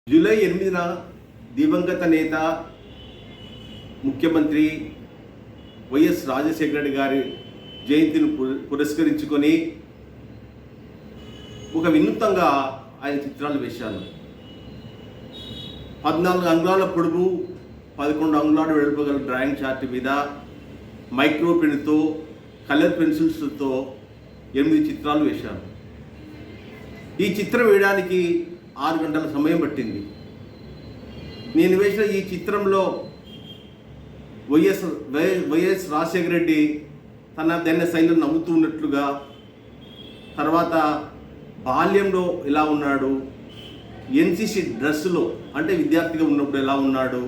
July 8న దివంగత నేత ముఖ్యమంత్రి వైఎస్ రాజశేఖర రెడ్డి గారి జయంతిని పురస్కరించుకొని ఒక వినూత్నంగా ఆయన చిత్రాలు వేశాను. 14 అంగుళాల పొడుగు 11 అంగుళాల వెడల్పు గల డ్రాయింగ్ చార్ట్ మీద మైక్రో పెన్తో కలర్ పెన్సిల్స్తో 8 చిత్రాలు వేశాను. ఈ చిత్రం వేయడానికి 6 గంటల సమయం పట్టింది. నేను వేసిన ఈ చిత్రంలో వైఎస్ రాజశేఖర రెడ్డి తన దైన శైలిని నవ్వుతూ ఉన్నట్లుగా, తర్వాత బాల్యంలో ఎలా ఉన్నాడు, ఎన్సిసి డ్రెస్సులో అంటే విద్యార్థిగా ఉన్నప్పుడు ఎలా ఉన్నాడు,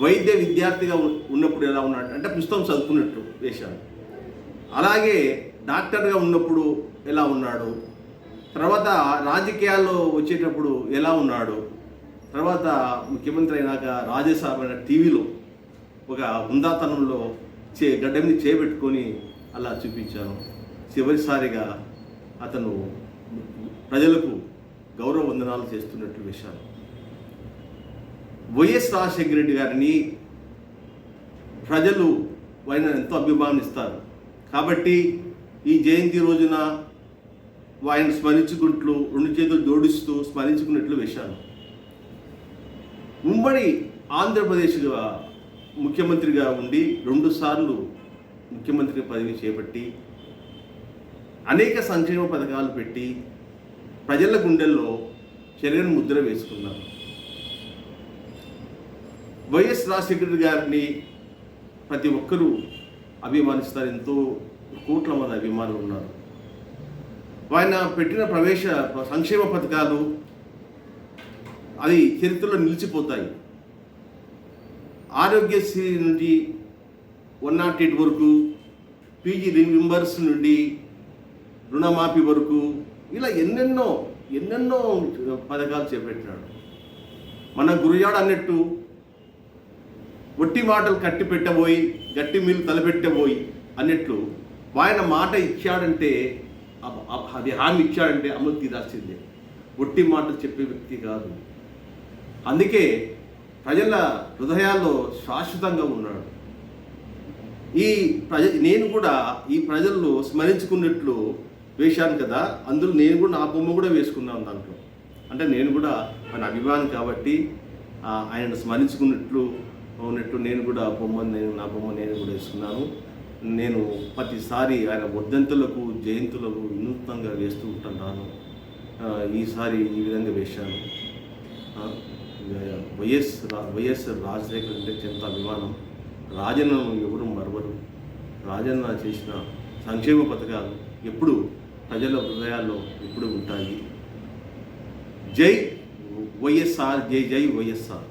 వైద్య విద్యార్థిగా ఉన్నప్పుడు ఎలా ఉన్నాడు అంటే పుస్తకం చదువుకున్నట్టు వేశాను. అలాగే డాక్టర్గా ఉన్నప్పుడు ఎలా ఉన్నాడు, తర్వాత రాజకీయాల్లో వచ్చేటప్పుడు ఎలా ఉన్నాడు, తర్వాత ముఖ్యమంత్రి అయినాక రాజ్యసభ టీవీలో ఒక హుందాతనంలో గడ్డ మీద చేపెట్టుకొని అలా చూపించాను. చివరిసారిగా అతను ప్రజలకు గౌరవ వందనాలు చేస్తున్నట్లు వేశాను. వైఎస్ రాజశేఖర రెడ్డి గారిని ప్రజలు ఆయన ఎంతో అభిమానిస్తారు కాబట్టి ఈ జయంతి రోజున ఆయన స్మరించుకుంటూ 2 చేతులు జోడిస్తూ స్మరించుకున్నట్లు వేశాను. ఉమ్మడి ఆంధ్రప్రదేశ్గా ముఖ్యమంత్రిగా ఉండి 2 సార్లు ముఖ్యమంత్రి పదవి చేపట్టి అనేక సంక్షేమ పథకాలు పెట్టి ప్రజల గుండెల్లో చెరగని ముద్ర వేసుకున్నారు. వైఎస్ రాజశేఖర గారిని ప్రతి ఒక్కరూ అభిమానిస్తారు. ఎంతో కోట్ల మంది అభిమానులు ఉన్నారు. ఆయన పెట్టిన సంక్షేమ పథకాలు అది చరిత్రలో నిలిచిపోతాయి. ఆరోగ్యశ్రీ నుండి 108 వరకు, పీజీ రీయింబర్స్ నుండి రుణమాఫీ వరకు, ఇలా ఎన్నెన్నో పథకాలు చేపట్టినాడు. మన గురజాడ అన్నట్టు ఒట్టి మాటలు కట్టి పెట్టబోయి గట్టి మీలు తలపెట్టబోయి అన్నట్లు ఆయన మాట ఇచ్చాడంటే అది హామీ ఇచ్చాడంటే అమలు తీరాల్సిందే. ఒట్టి మాటలు చెప్పే వ్యక్తి కాదు. అందుకే ప్రజల హృదయాల్లో శాశ్వతంగా ఉన్నాడు. నేను కూడా ఈ ప్రజల్లో స్మరించుకున్నట్లు వేశాను కదా, అందులో నేను కూడా నా బొమ్మ కూడా వేసుకున్నాను దాంట్లో. అంటే నేను కూడా మన అభిమాని కాబట్టి ఆయనను స్మరించుకున్నట్లు నేను కూడా నా బొమ్మ నేను కూడా వేసుకున్నాను. నేను ప్రతిసారి ఆయన వర్ధంతులకు జయంతులకు వినూత్నంగా వేస్తూ ఉంటున్నాను. ఈసారి ఈ విధంగా వేశాను. వైఎస్ రాజశేఖర్ అంటే ఎంత అభిమానం. రాజన్నను ఎవరు మరవరు. రాజన్న చేసిన సంక్షేమ పథకాలు ఎప్పుడు ప్రజల హృదయాల్లో ఎప్పుడు ఉంటాయి. జై వైఎస్ఆర్, జై జై వైఎస్ఆర్.